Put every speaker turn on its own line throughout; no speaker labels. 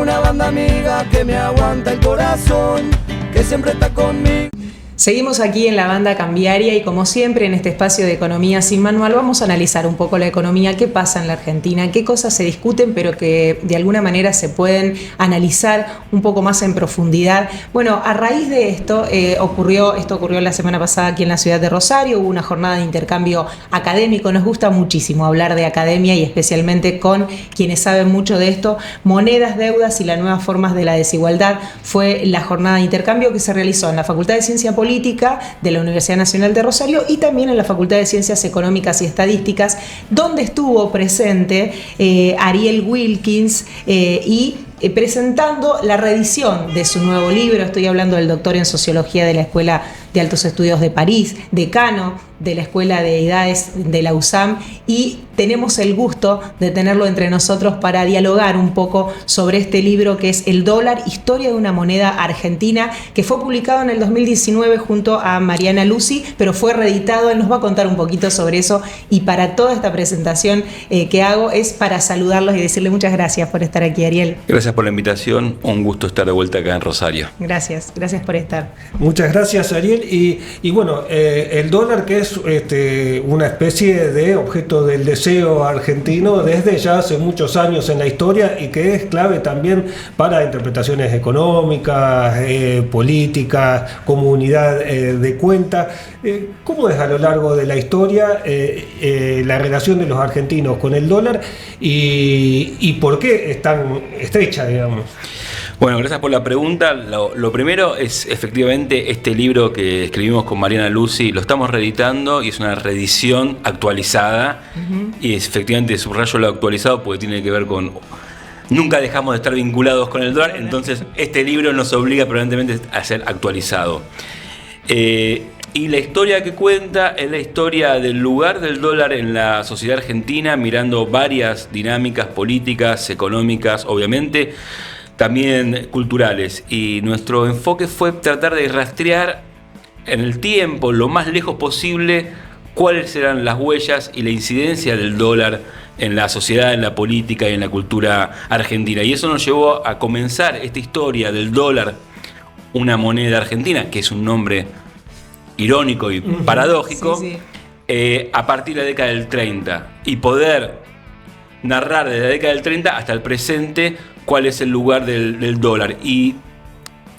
una banda amiga que me aguanta el corazón, que siempre está conmigo.
Seguimos aquí en la Banda Cambiaria y como siempre en este espacio de Economía sin Manual vamos a analizar un poco la economía, qué pasa en la Argentina, qué cosas se discuten pero que de alguna manera se pueden analizar un poco más en profundidad. Bueno, a raíz de esto ocurrió la semana pasada aquí en la ciudad de Rosario, hubo una jornada de intercambio académico, nos gusta muchísimo hablar de academia y especialmente con quienes saben mucho de esto. Monedas, deudas y las nuevas formas de la desigualdad fue la jornada de intercambio que se realizó en la Facultad de Ciencia Política de la Universidad Nacional de Rosario y también en la Facultad de Ciencias Económicas y Estadísticas, donde estuvo presente Ariel Wilkins y presentando la reedición de su nuevo libro. Estoy hablando del doctor en Sociología de la Escuela de Altos Estudios de París, decano de la Escuela de Edades de la USAM, y tenemos el gusto de tenerlo entre nosotros para dialogar un poco sobre este libro que es El dólar, historia de una moneda argentina, que fue publicado en el 2019 junto a Mariana Lucy, pero fue reeditado. Él nos va a contar un poquito sobre eso, y para toda esta presentación que hago es para saludarlos y decirle muchas gracias por estar aquí, Ariel.
Gracias por la invitación, un gusto estar de vuelta acá en Rosario.
Gracias por estar.
Muchas gracias, Ariel. Y bueno, el dólar, que es una especie de objeto del deseo argentino desde ya hace muchos años en la historia y que es clave también para interpretaciones económicas, políticas, comunidad de cuenta. ¿Cómo es a lo largo de la historia la relación de los argentinos con el dólar y por qué es tan estrecha, digamos?
Bueno, gracias por la pregunta. Lo primero es efectivamente este libro que escribimos con Mariana Lucy, lo estamos reeditando y es una reedición actualizada. Y efectivamente subrayo lo actualizado porque tiene que ver con... Nunca dejamos de estar vinculados con el dólar, entonces este libro nos obliga permanentemente a ser actualizado. Y la historia que cuenta es la historia del lugar del dólar en la sociedad argentina, mirando varias dinámicas políticas, económicas, obviamente, también culturales. Y nuestro enfoque fue tratar de rastrear en el tiempo, lo más lejos posible, cuáles eran las huellas y la incidencia del dólar en la sociedad, en la política y en la cultura argentina. Y eso nos llevó a comenzar esta historia del dólar, una moneda argentina, que es un nombre irónico y paradójico, sí. A partir de la década del 30 y poder narrar desde la década del 30 hasta el presente cuál es el lugar del dólar. Y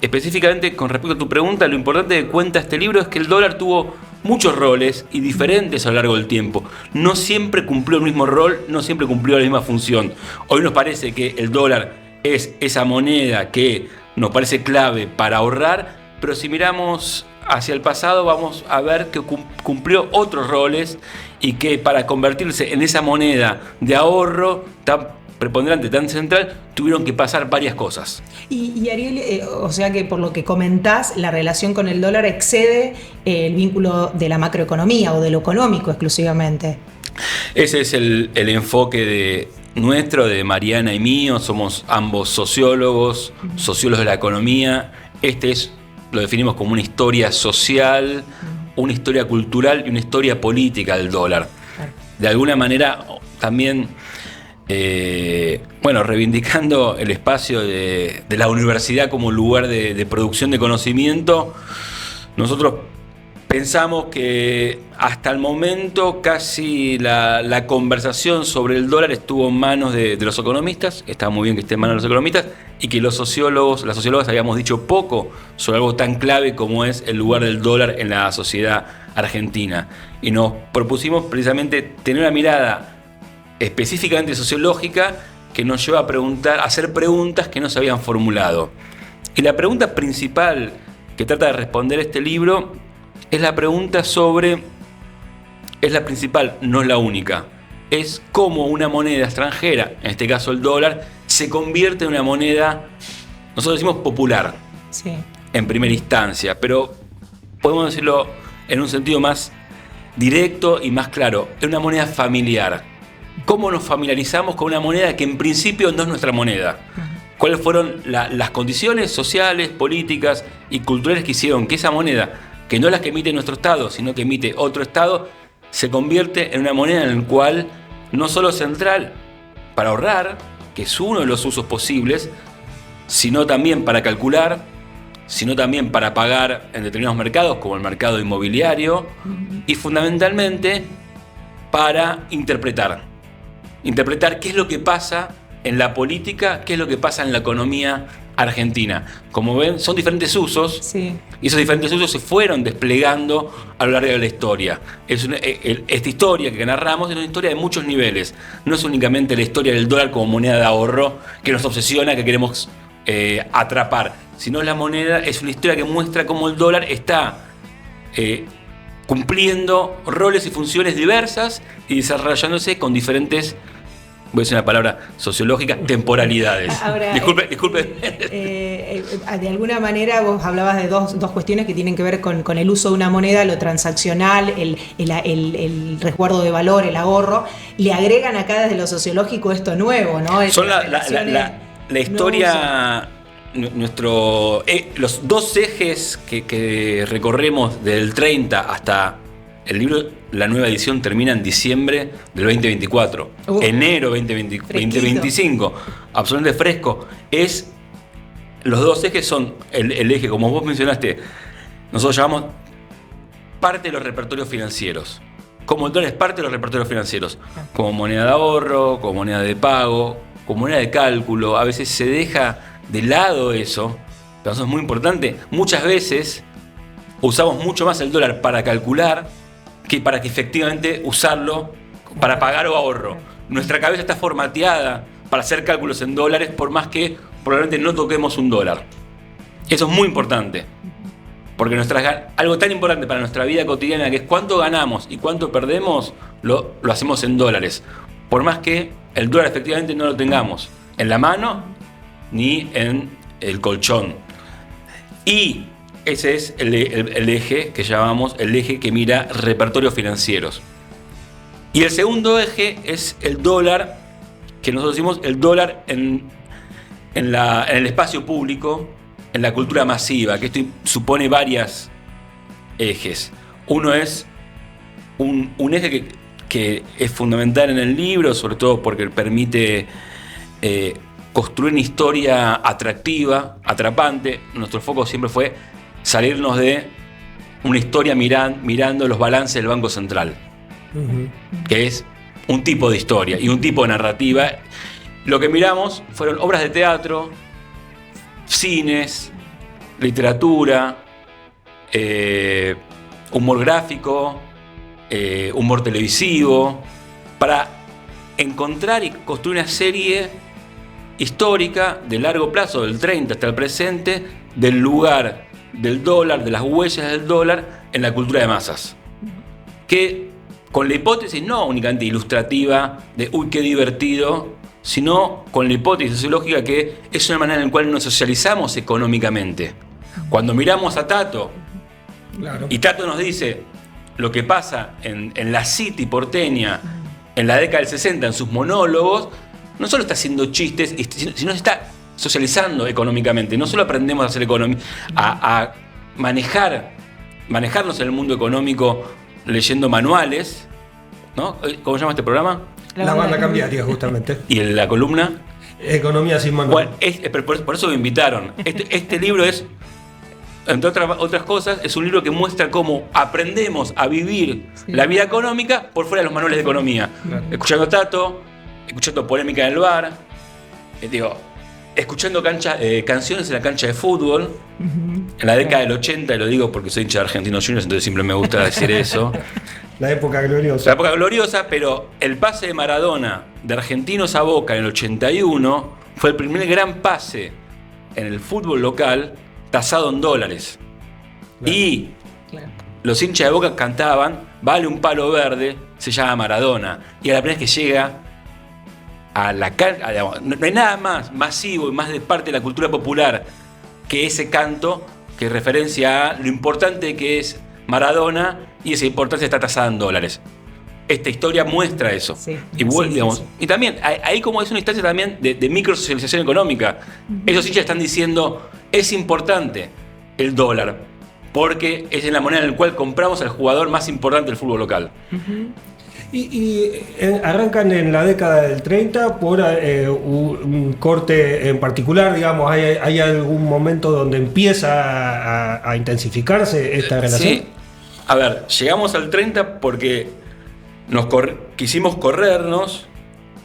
específicamente con respecto a tu pregunta, lo importante que cuenta este libro es que el dólar tuvo muchos roles y diferentes a lo largo del tiempo. No siempre cumplió el mismo rol, no siempre cumplió la misma función. Hoy nos parece que el dólar es esa moneda que nos parece clave para ahorrar, pero si miramos hacia el pasado vamos a ver que cumplió otros roles y que para convertirse en esa moneda de ahorro tan preponderante, tan central, tuvieron que pasar varias cosas.
Y Ariel, o sea que por lo que comentás, la relación con el dólar excede el vínculo de la macroeconomía o de lo económico exclusivamente.
Ese es el enfoque nuestro, de Mariana y mío. Somos ambos sociólogos de la economía. Lo definimos como una historia social, una historia cultural y una historia política del dólar. De alguna manera también, reivindicando el espacio de la universidad como lugar de producción de conocimiento, nosotros pensamos que hasta el momento casi la conversación sobre el dólar estuvo en manos de los economistas. Está muy bien que esté en manos de los economistas, y que las sociólogas habíamos dicho poco sobre algo tan clave como es el lugar del dólar en la sociedad argentina. Y nos propusimos precisamente tener una mirada específicamente sociológica que nos lleva a hacer preguntas que no se habían formulado. Y la pregunta principal que trata de responder este libro es la pregunta es la principal, no es la única. Es cómo una moneda extranjera, en este caso el dólar, se convierte en una moneda, nosotros decimos popular, sí, en primera instancia, pero podemos decirlo en un sentido más directo y más claro, es una moneda familiar. ¿Cómo nos familiarizamos con una moneda que en principio no es nuestra moneda? ¿Cuáles fueron las condiciones sociales, políticas y culturales que hicieron que esa moneda, que no es la que emite nuestro Estado, sino que emite otro Estado, se convierte en una moneda en la cual no solo es central para ahorrar, que es uno de los usos posibles, sino también para calcular, sino también para pagar en determinados mercados, como el mercado inmobiliario, y fundamentalmente para interpretar. Interpretar qué es lo que pasa en la política, qué es lo que pasa en la economía argentina. Como ven, son diferentes usos,
Sí.
y esos diferentes usos se fueron desplegando a lo largo de la historia. Esta historia que narramos es una historia de muchos niveles. No es únicamente la historia del dólar como moneda de ahorro que nos obsesiona, que queremos atrapar, sino la moneda es una historia que muestra cómo el dólar está cumpliendo roles y funciones diversas y desarrollándose con diferentes, voy a decir una palabra sociológica, temporalidades.
Ahora,
Disculpe.
De alguna manera vos hablabas de dos cuestiones que tienen que ver con el uso de una moneda, lo transaccional, el resguardo de valor, el ahorro. Le agregan acá desde lo sociológico esto nuevo, ¿no?
Son la historia, los dos ejes que recorremos del 30 hasta el libro. La nueva edición termina en diciembre del 2024. Enero 2025. Absolutamente fresco. Los dos ejes son el eje, como vos mencionaste, nosotros llamamos parte de los repertorios financieros. Como el dólar es parte de los repertorios financieros. Como moneda de ahorro, como moneda de pago, como moneda de cálculo. A veces se deja de lado eso, pero eso es muy importante. Muchas veces usamos mucho más el dólar para calcular que para que efectivamente usarlo para pagar o ahorro. Nuestra cabeza está formateada para hacer cálculos en dólares, por más que probablemente no toquemos un dólar. Eso es muy importante, porque algo tan importante para nuestra vida cotidiana, que es cuánto ganamos y cuánto perdemos, lo hacemos en dólares, por más que el dólar efectivamente no lo tengamos en la mano ni en el colchón. Y ese es el eje que llamamos el eje que mira repertorios financieros. Y el segundo eje es el dólar, que nosotros decimos el dólar en el espacio público, en la cultura masiva, que esto supone varios ejes. Uno es un eje que es fundamental en el libro, sobre todo porque permite construir una historia atractiva, atrapante. Nuestro foco siempre fue salirnos de una historia mirando los balances del Banco Central, que es un tipo de historia y un tipo de narrativa. Lo que miramos fueron obras de teatro, cines, literatura, humor gráfico, humor televisivo, para encontrar y construir una serie histórica de largo plazo, del 30 hasta el presente, del lugar del dólar, de las huellas del dólar en la cultura de masas. Que con la hipótesis no únicamente ilustrativa de uy, qué divertido, sino con la hipótesis sociológica que es una manera en la cual nos socializamos económicamente. Cuando miramos a Tato,
Claro.
y Tato nos dice lo que pasa en la City porteña en la década del 60 en sus monólogos, no solo está haciendo chistes, sino está socializando económicamente. No solo aprendemos a hacer economía, a manejarnos en el mundo económico leyendo manuales, ¿no? ¿Cómo se llama este programa?
La banda cambiaria, justamente.
¿Y en la columna?
Economía sin manual.
Bueno, por eso me invitaron. Este libro es, entre otras cosas, es un libro que muestra cómo aprendemos a vivir la vida económica por fuera de los manuales de economía.
Claro.
Escuchando a Tato, escuchando polémica en el bar, escuchando canciones en la cancha de fútbol. En la década del 80, y lo digo porque soy hincha de Argentinos Juniors, entonces siempre me gusta decir eso.
La época gloriosa.
La época gloriosa, pero el pase de Maradona de Argentinos a Boca en el 81 fue el primer gran pase en el fútbol local tasado en dólares.
Claro.
Y
Claro.
los hinchas de Boca cantaban vale un palo verde, se llama Maradona. Y a la primera vez que llega a la cancha, no hay nada más masivo y más de parte de la cultura popular que ese canto, que referencia a lo importante que es Maradona, y esa importancia está tasada en dólares. Esta historia muestra eso.
Sí,
Digamos,
sí.
y también, ahí como es una instancia también de microsocialización económica. Esos hinchas están diciendo, es importante el dólar, porque es la moneda en la cual compramos al jugador más importante del fútbol local.
Arrancan en la década del 30 por un corte en particular, digamos, ¿hay algún momento donde empieza a intensificarse esta relación?
Sí. A ver, llegamos al 30 porque quisimos corrernos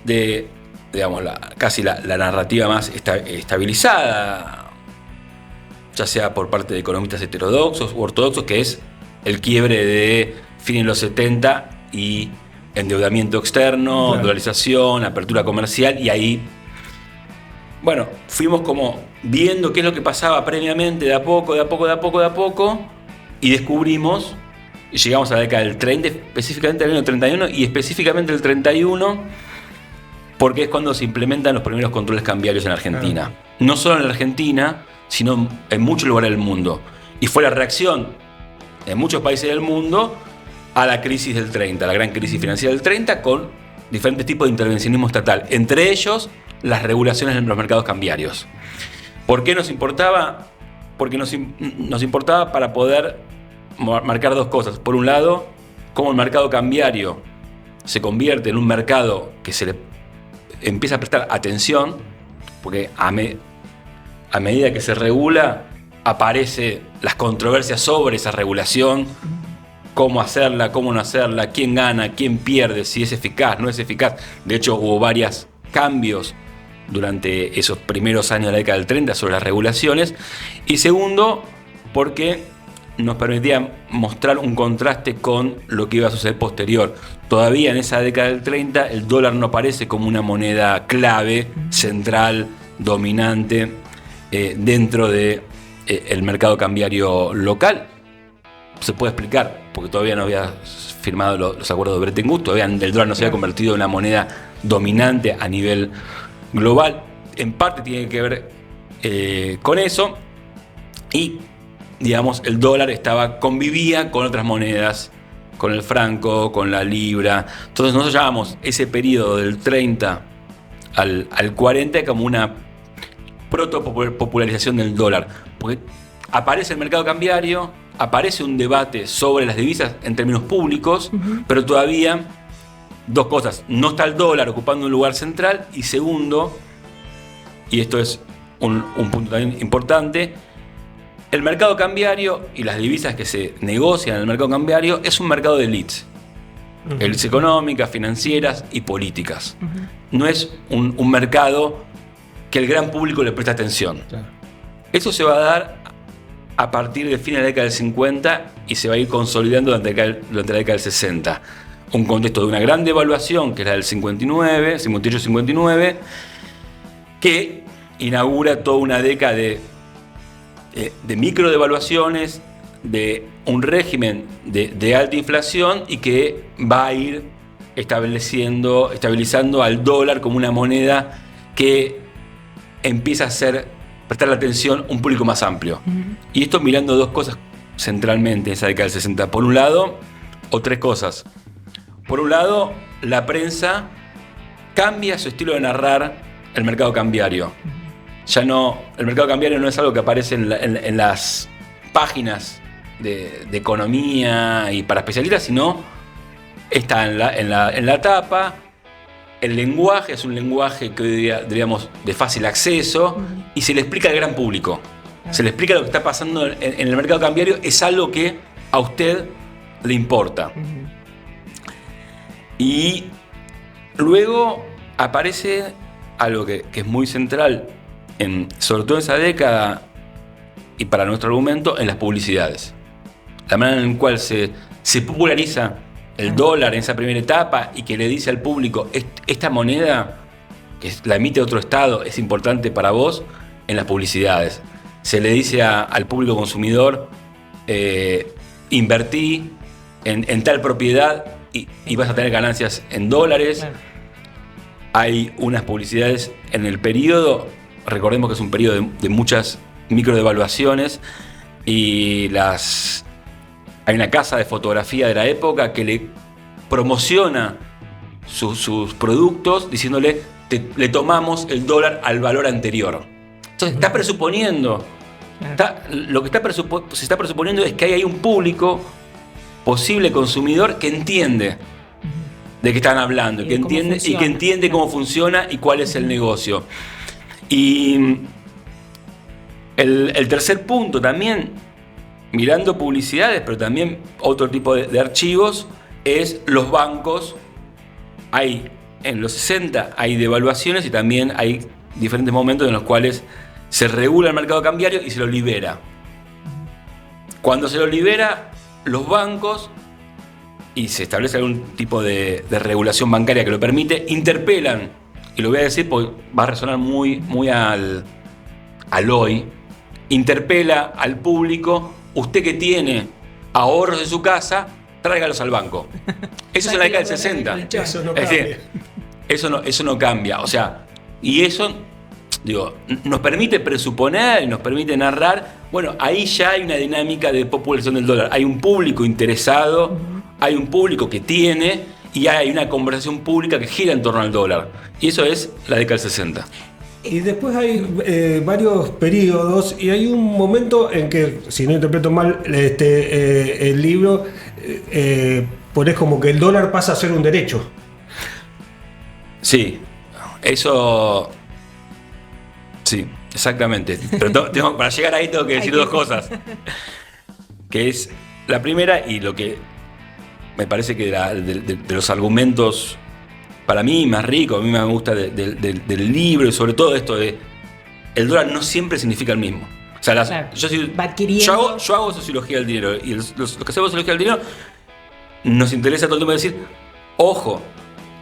de, digamos, casi la narrativa más estabilizada, ya sea por parte de economistas heterodoxos u ortodoxos, que es el quiebre de fines de los 70 y endeudamiento externo,
claro,
dolarización, apertura comercial, y ahí, bueno, fuimos como viendo qué es lo que pasaba previamente, de a poco, y descubrimos, y llegamos a la década del 30, específicamente al año 31, y específicamente el 31, porque es cuando se implementan los primeros controles cambiarios en Argentina.
Claro.
No solo en la Argentina, sino en muchos lugares del mundo. Y fue la reacción en muchos países del mundo a la crisis del 30, la gran crisis financiera del 30, con diferentes tipos de intervencionismo estatal, entre ellos las regulaciones en los mercados cambiarios. ¿Por qué nos importaba? Porque nos importaba para poder marcar dos cosas. Por un lado, cómo el mercado cambiario se convierte en un mercado que se le empieza a prestar atención, porque a medida que se regula, aparecen las controversias sobre esa regulación, cómo hacerla, cómo no hacerla, quién gana, quién pierde, si es eficaz, no es eficaz. De hecho, hubo varios cambios durante esos primeros años de la década del 30 sobre las regulaciones. Y segundo, porque nos permitía mostrar un contraste con lo que iba a suceder posterior. Todavía en esa década del 30 el dólar no aparece como una moneda clave, central, dominante dentro de el mercado cambiario local. Se puede explicar, porque todavía no había firmado los acuerdos de Bretton Woods, todavía el dólar no se había convertido en una moneda dominante a nivel global. En parte tiene que ver con eso, y digamos el dólar convivía con otras monedas, con el franco, con la libra. Entonces nosotros llamamos ese periodo del 30 al 40 como una protopopularización del dólar, porque aparece el mercado cambiario, aparece un debate sobre las divisas en términos públicos, pero todavía dos cosas: no está el dólar ocupando un lugar central, y segundo, y esto es un punto también importante, el mercado cambiario y las divisas que se negocian en el mercado cambiario es un mercado de élites. Élites económicas, financieras y políticas. No es un mercado que el gran público le presta atención. Claro. Eso se va a dar a partir de fines de la década del 50 y se va a ir consolidando durante la década del 60. Un contexto de una gran devaluación, que es la del 58-59, que inaugura toda una década de microdevaluaciones, de un régimen de alta inflación, y que va a ir estabilizando al dólar como una moneda que empieza a prestar la atención a un público más amplio. Y esto mirando dos cosas centralmente en esa década del 60. Por un lado, o tres cosas. Por un lado, la prensa cambia su estilo de narrar el mercado cambiario. Ya no, el mercado cambiario no es algo que aparece en las páginas de economía y para especialistas, sino está en la tapa. El lenguaje es un lenguaje que hoy día diríamos de fácil acceso, y se le explica al gran público. Se le explica lo que está pasando en el mercado cambiario, es algo que a usted le importa. Y luego aparece algo que es muy central, sobre todo en esa década, y para nuestro argumento, en las publicidades. La manera en la cual se populariza el dólar en esa primera etapa, y que le dice al público: esta moneda que la emite otro estado es importante para vos, en las publicidades. Se le dice al público consumidor: invertí en tal propiedad y vas a tener ganancias en dólares. Claro. Hay unas publicidades en el periodo, recordemos que es un periodo de muchas microdevaluaciones, y hay una casa de fotografía de la época que le promociona sus productos diciéndole: le tomamos el dólar al valor anterior. Entonces está presuponiendo, lo que se está presuponiendo es que hay un público posible consumidor que entiende de qué están hablando,
Y
que
de cómo
entiende, y
funciona.
que entiende cómo funciona y cuál es el negocio. Y el tercer punto también, mirando publicidades, pero también otro tipo de archivos, es los bancos. Hay, en los 60 hay devaluaciones y también hay diferentes momentos en los cuales se regula el mercado cambiario y se lo libera. Cuando se lo libera, los bancos, y se establece algún tipo de regulación bancaria que lo permite, interpelan, y lo voy a decir porque va a resonar muy al hoy, interpela al público: usted que tiene ahorros en su casa, tráigalos al banco. Eso es en la década del 60.
Eso no
Es
cambia.
decir, eso no cambia. O sea, y eso, digo, nos permite presuponer y nos permite narrar. Bueno, ahí ya hay una dinámica de popularización del dólar. Hay un público interesado, hay un público que tiene, y hay una conversación pública que gira en torno al dólar. Y eso es la década del 60.
Y después hay varios periodos y hay un momento en que, si no interpreto mal, el libro pones como que el dólar pasa a ser un derecho.
Sí, eso... Sí, exactamente. Pero para llegar ahí tengo que decir dos cosas. Que es la primera, y lo que me parece que de los argumentos para mí más ricos, a mí me gusta del libro, y sobre todo esto de el dólar no siempre significa el mismo. O sea,
Claro. Va
yo
adquiriendo.
hago sociología del dinero, y los que hacemos sociología del dinero nos interesa todo el tiempo decir: ojo,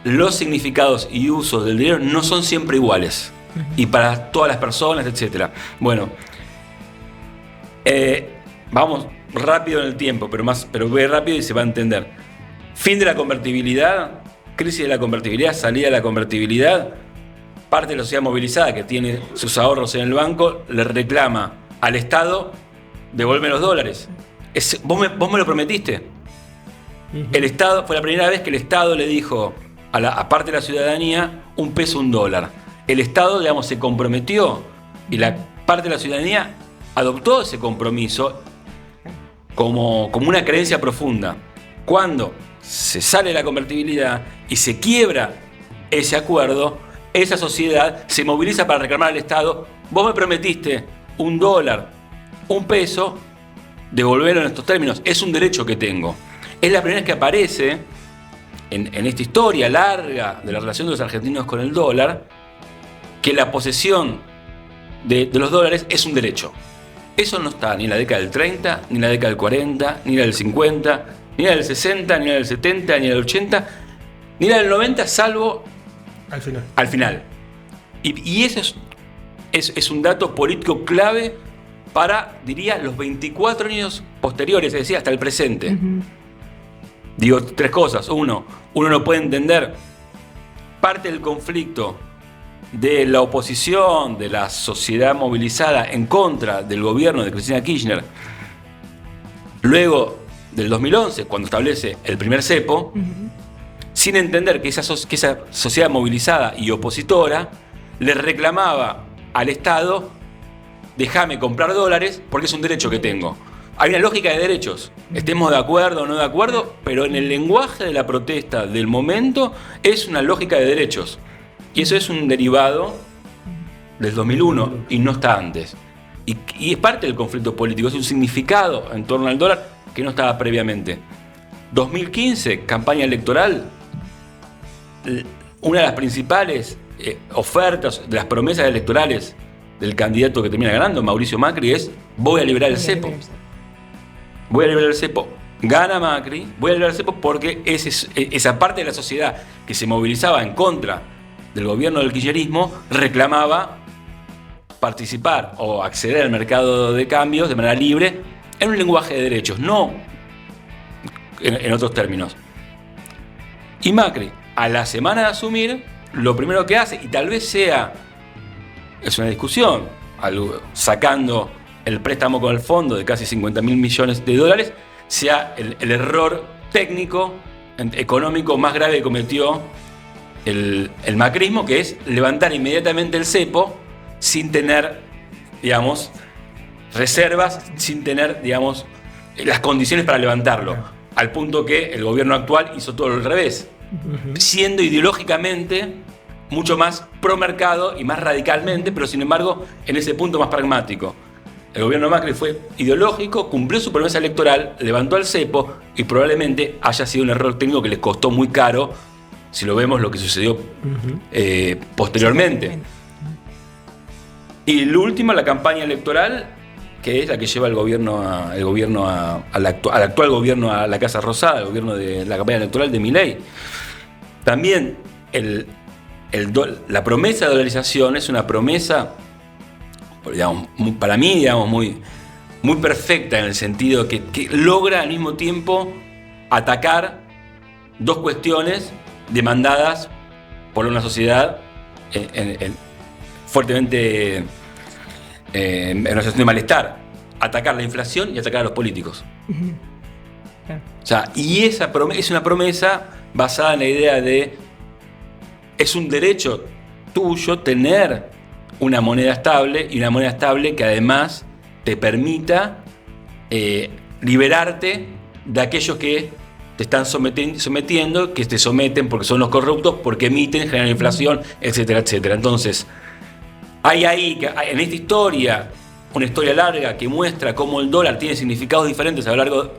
los significados y usos del dinero no son siempre iguales, y para todas las personas, etc. Bueno, vamos rápido en el tiempo, pero ve rápido y se va a entender. Fin de la convertibilidad, crisis de la convertibilidad, salida de la convertibilidad. Parte de la sociedad movilizada que tiene sus ahorros en el banco le reclama al Estado: devuelve los dólares. Vos me lo prometiste. El Estado, fue la primera vez que el Estado le dijo a parte de la ciudadanía: un peso, un dólar. El Estado, digamos, se comprometió, y la parte de la ciudadanía adoptó ese compromiso como una creencia profunda. Cuando se sale de la convertibilidad y se quiebra ese acuerdo, esa sociedad se moviliza para reclamar al Estado: vos me prometiste un dólar, un peso, devolverlo en estos términos, es un derecho que tengo. Es la primera vez que aparece en esta historia larga de la relación de los argentinos con el dólar, que la posesión de los dólares es un derecho. Eso no está ni en la década del 30, ni en la década del 40, ni en la del 50, ni en la del 60, ni en la del 70, ni en la del 80, ni en la del 90, salvo al final. Y eso es un dato político clave para, diría, los 24 años posteriores, es decir, hasta el presente. Digo tres cosas. Uno no puede entender parte del conflicto de la oposición, de la sociedad movilizada en contra del gobierno de Cristina Kirchner, luego del 2011, cuando establece el primer cepo, sin entender que esa sociedad movilizada y opositora le reclamaba al Estado: déjame comprar dólares porque es un derecho que tengo. Hay una lógica de derechos, estemos de acuerdo o no de acuerdo, pero en el lenguaje de la protesta del momento es una lógica de derechos. Y eso es un derivado del 2001 y no está antes. Y es parte del conflicto político, es un significado en torno al dólar que no estaba previamente. 2015, campaña electoral, una de las principales ofertas, de las promesas electorales del candidato que termina ganando, Mauricio Macri, es: voy a liberar el cepo. Voy a liberar el cepo. Gana Macri, voy a liberar el cepo porque esa parte de la sociedad que se movilizaba en contra del gobierno del kirchnerismo reclamaba participar o acceder al mercado de cambios de manera libre en un lenguaje de derechos, no en otros términos. Y Macri, a la semana de asumir, lo primero que hace, y tal vez es una discusión, sacando el préstamo con el fondo de casi 50.000 millones de dólares, sea el error técnico, económico más grave que cometió el macrismo, que es levantar inmediatamente el cepo sin tener, digamos, reservas, sin tener, digamos, las condiciones para levantarlo. Al punto que el gobierno actual hizo todo al revés. siendo ideológicamente mucho más pro mercado y más radicalmente, pero sin embargo en ese punto más pragmático. El gobierno de Macri fue ideológico, cumplió su promesa electoral, levantó al cepo y probablemente haya sido un error técnico que les costó muy caro, si lo vemos lo que sucedió posteriormente. Y lo último, la campaña electoral, que es la que lleva al actual gobierno a la Casa Rosada, el gobierno de la campaña electoral de Milei. También la promesa de dolarización es una promesa, digamos, para mí, digamos, muy perfecta, en el sentido que logra al mismo tiempo atacar dos cuestiones demandadas por una sociedad fuertemente en una situación de malestar: atacar la inflación y atacar a los políticos.
Claro.
O sea, y esa es una promesa basada en la idea de: es un derecho tuyo tener una moneda estable, y una moneda estable que además te permita liberarte de aquellos que te están sometiendo, que te someten porque son los corruptos, porque emiten, generan inflación, etcétera, etcétera. Entonces, hay ahí, en esta historia, una historia larga que muestra cómo el dólar tiene significados diferentes a lo largo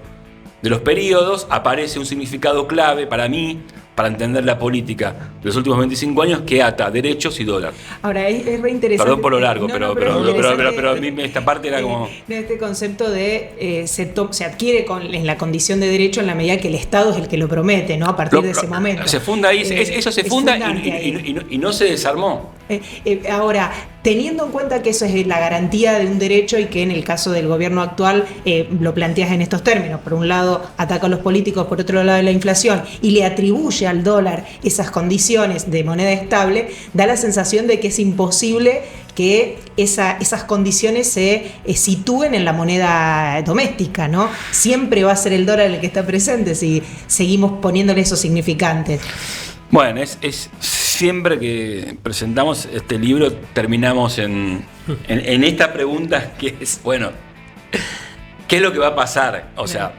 de los periodos, aparece un significado clave para mí, para entender la política de los últimos 25 años, que ata derechos y dólar.
Ahora, es re interesante.
Perdón por lo largo, pero a mí esta parte era como...
Este concepto de se adquiere en la condición de derecho en la medida que el Estado es el que lo promete, ¿no? A partir de ese momento.
Se funda ahí, eso se funda y no se desarmó.
Ahora, teniendo en cuenta que eso es la garantía de un derecho y que en el caso del gobierno actual lo planteas en estos términos: por un lado ataca a los políticos, por otro lado la inflación, y le atribuye al dólar esas condiciones de moneda estable, da la sensación de que es imposible que esas condiciones se sitúen en la moneda doméstica, ¿no? Siempre va a ser el dólar el que está presente si seguimos poniéndole esos significantes.
Bueno, es siempre que presentamos este libro terminamos en esta pregunta, que es, bueno, ¿qué es lo que va a pasar? O sea,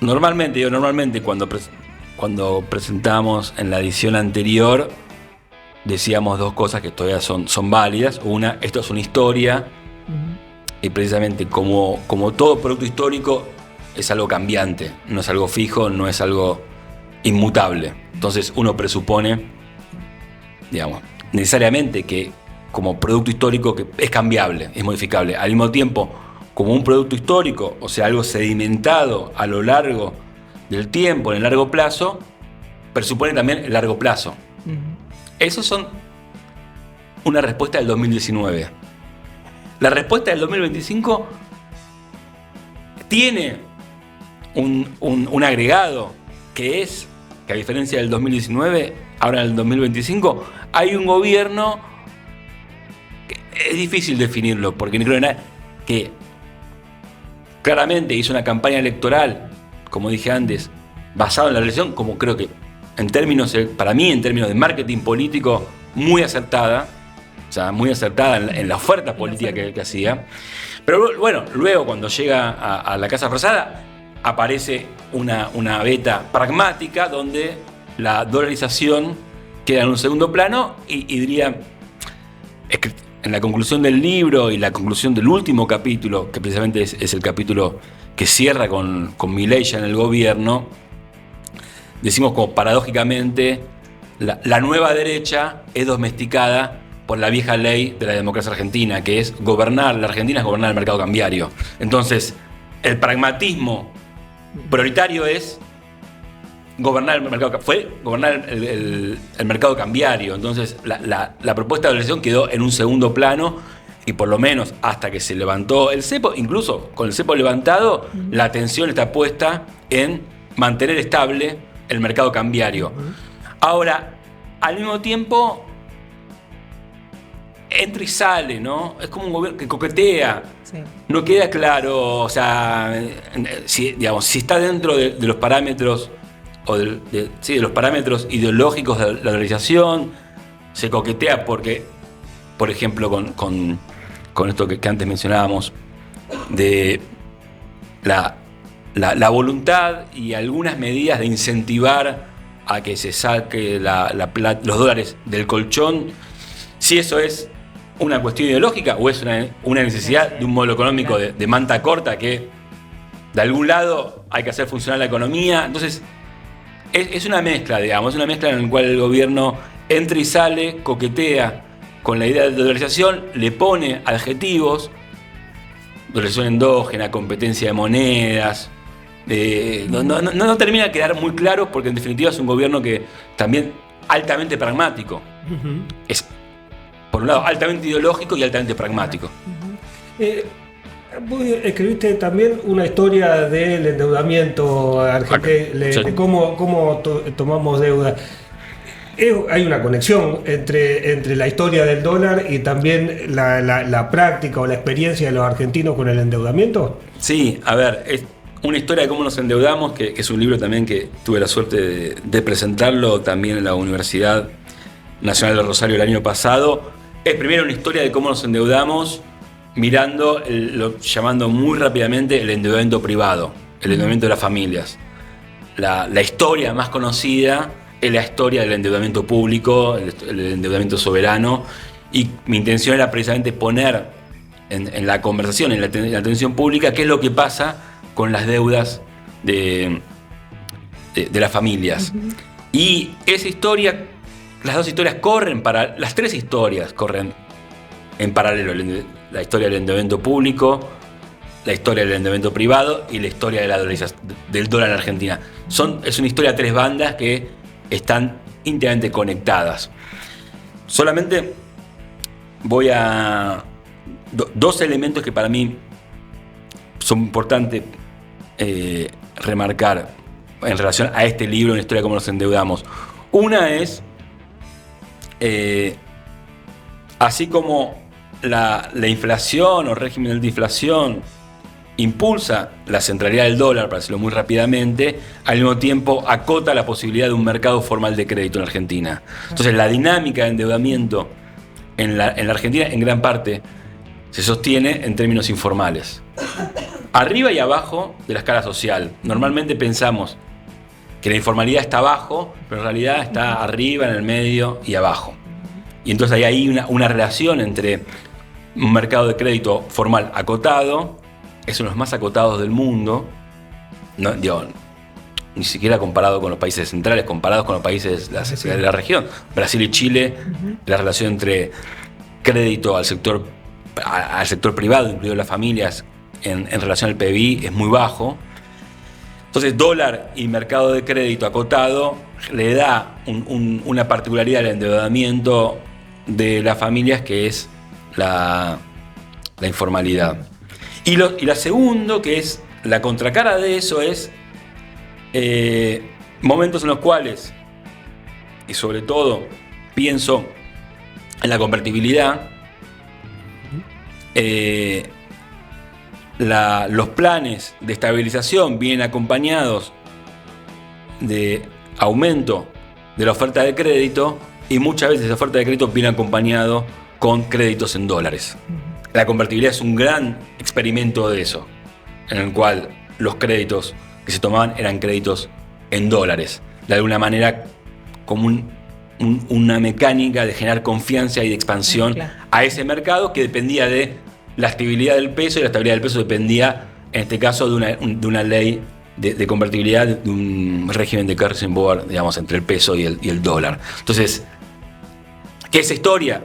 normalmente cuando presentamos en la edición anterior decíamos dos cosas que todavía son válidas. Una, esto es una historia, y precisamente como todo producto histórico es algo cambiante, no es algo fijo, no es algo inmutable. Entonces uno presupone, digamos, necesariamente que como producto histórico que es cambiable, es modificable. Al mismo tiempo, como un producto histórico, o sea, algo sedimentado a lo largo del tiempo, en el largo plazo, presupone también el largo plazo. Esos son una respuesta del 2019. La respuesta del 2025 tiene un agregado, que es que, a diferencia del 2019, ahora en el 2025 hay un gobierno que es difícil definirlo, porque no creo que claramente hizo una campaña electoral, como dije antes, basada en la elección, como creo que para mí en términos de marketing político, muy acertada, o sea, muy acertada en la oferta política que hacía. Pero bueno, luego cuando llega a la Casa Rosada, aparece una beta pragmática donde la dolarización queda en un segundo plano, y diría, es que en la conclusión del libro y la conclusión del último capítulo, que precisamente es el capítulo que cierra con Milei ya en el gobierno, decimos como paradójicamente, la nueva derecha es domesticada por la vieja ley de la democracia argentina, que es gobernar la Argentina, es gobernar el mercado cambiario. Entonces, el pragmatismo prioritario es gobernar el mercado, el mercado cambiario. Entonces, la propuesta de dolarización quedó en un segundo plano, y por lo menos hasta que se levantó el cepo, incluso con el cepo levantado, la atención está puesta en mantener estable el mercado cambiario. Ahora, al mismo tiempo, entra y sale, ¿no? Es como un gobierno que coquetea. Sí. No queda claro, o sea, si está dentro de los parámetros, o de los parámetros ideológicos de la dolarización. Se coquetea porque, por ejemplo, con esto que antes mencionábamos, de la la voluntad y algunas medidas de incentivar a que se saque los dólares del colchón, si eso es una cuestión ideológica o es una necesidad de un modelo económico de manta corta, que de algún lado hay que hacer funcionar la economía. Entonces es una mezcla, digamos, es una mezcla en la cual el gobierno entra y sale, coquetea con la idea de dolarización, le pone adjetivos, dolarización endógena, competencia de monedas. No termina de quedar muy claro, porque en definitiva es un gobierno que también altamente pragmático. Uh-huh. Es, por un lado, altamente ideológico y altamente pragmático.
Vos escribiste también una historia del endeudamiento argentino, sí, de cómo tomamos deuda. Hay una conexión entre la historia del dólar y también la práctica o la experiencia de los argentinos con el endeudamiento.
Sí, a ver, es una historia de cómo nos endeudamos, que es un libro también que tuve la suerte de presentarlo también en la Universidad Nacional de Rosario el año pasado. Es primero una historia de cómo nos endeudamos mirando, llamando muy rápidamente el endeudamiento privado, el endeudamiento de las familias. La historia más conocida es la historia del endeudamiento público, el endeudamiento soberano, y mi intención era precisamente poner en la conversación, en la atención pública, qué es lo que pasa con las deudas de las familias. Uh-huh. Y esa historia, las tres historias corren en paralelo: la historia del endeudamiento público, la historia del endeudamiento privado y la historia del dólar en Argentina. Es una historia a tres bandas que están íntimamente conectadas. Solamente voy a dos elementos que para mí son importantes remarcar en relación a este libro, una historia de cómo nos endeudamos. Una es, así como la inflación o régimen de inflación impulsa la centralidad del dólar, para decirlo muy rápidamente, al mismo tiempo acota la posibilidad de un mercado formal de crédito en Argentina. Entonces la dinámica de endeudamiento en la Argentina en gran parte se sostiene en términos informales, arriba y abajo de la escala social. Normalmente pensamos que la informalidad está abajo, pero en realidad está arriba, en el medio y abajo. Y entonces hay ahí una relación entre un mercado de crédito formal acotado, es uno de los más acotados del mundo, ni siquiera comparado con los países centrales, comparados con los países de la región. Brasil y Chile, la relación entre crédito al sector privado, incluido las familias, en relación al PBI es muy bajo. Entonces, dólar y mercado de crédito acotado le da una particularidad al endeudamiento de las familias, que es la informalidad. Y la segundo, que es la contracara de eso, es momentos en los cuales, y sobre todo pienso en la convertibilidad, los planes de estabilización vienen acompañados de aumento de la oferta de crédito, y muchas veces la oferta de crédito viene acompañado con créditos en dólares. La convertibilidad es un gran experimento de eso, en el cual los créditos que se tomaban eran créditos en dólares, de alguna manera como una mecánica de generar confianza y de expansión a ese mercado, que dependía de la estabilidad del peso, y la estabilidad del peso dependía, en este caso, de una ley de convertibilidad, de un régimen de Kersenboard, digamos, entre el peso y el dólar. Entonces, esa historia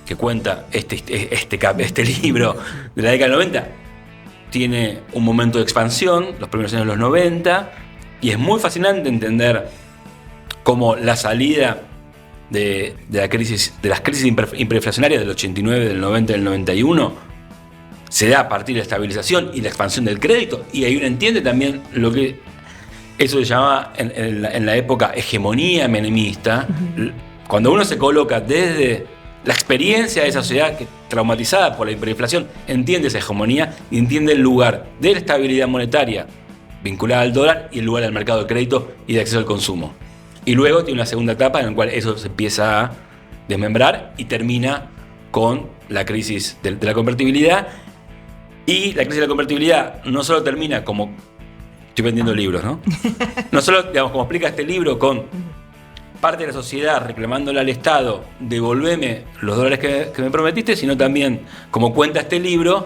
que cuenta este libro de la década del 90 tiene un momento de expansión, los primeros años de los 90, y es muy fascinante entender cómo la salida de las crisis hiperinflacionarias del 89, del 90 y del 91 se da a partir de la estabilización y la expansión del crédito, y ahí uno entiende también lo que eso se llamaba en la época hegemonía menemista. Cuando uno se coloca desde la experiencia de esa sociedad traumatizada por la hiperinflación, entiende esa hegemonía y entiende el lugar de la estabilidad monetaria vinculada al dólar y el lugar del mercado de crédito y de acceso al consumo. Y luego tiene una segunda etapa en la cual eso se empieza a desmembrar y termina con la crisis de la convertibilidad. Y la crisis de la convertibilidad no solo termina como Estoy vendiendo libros, ¿no? No solo, digamos, como explica este libro, con parte de la sociedad reclamándole al Estado, devolveme los dólares que me prometiste, sino también, como cuenta este libro,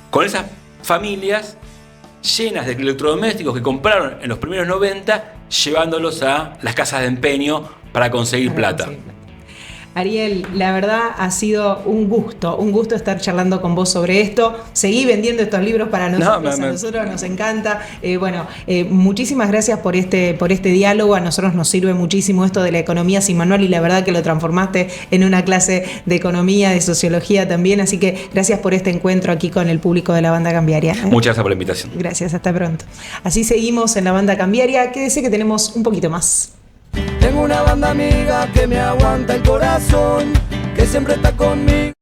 con esas familias llenas de electrodomésticos que compraron en los primeros 90, llevándolos a las casas de empeño para conseguir plata.
Ariel, la verdad ha sido un gusto estar charlando con vos sobre esto. Seguí vendiendo estos libros para nosotros, a nosotros nos encanta. Muchísimas gracias por este diálogo. A nosotros nos sirve muchísimo esto de la economía sin manual y la verdad que lo transformaste en una clase de economía, de sociología también. Así que gracias por este encuentro aquí con el público de la Banda Cambiaria.
Muchas gracias por la invitación.
Gracias, hasta pronto. Así seguimos en la Banda Cambiaria. Quédese que tenemos un poquito más.
Tengo una banda amiga que me aguanta el corazón, que siempre está conmigo.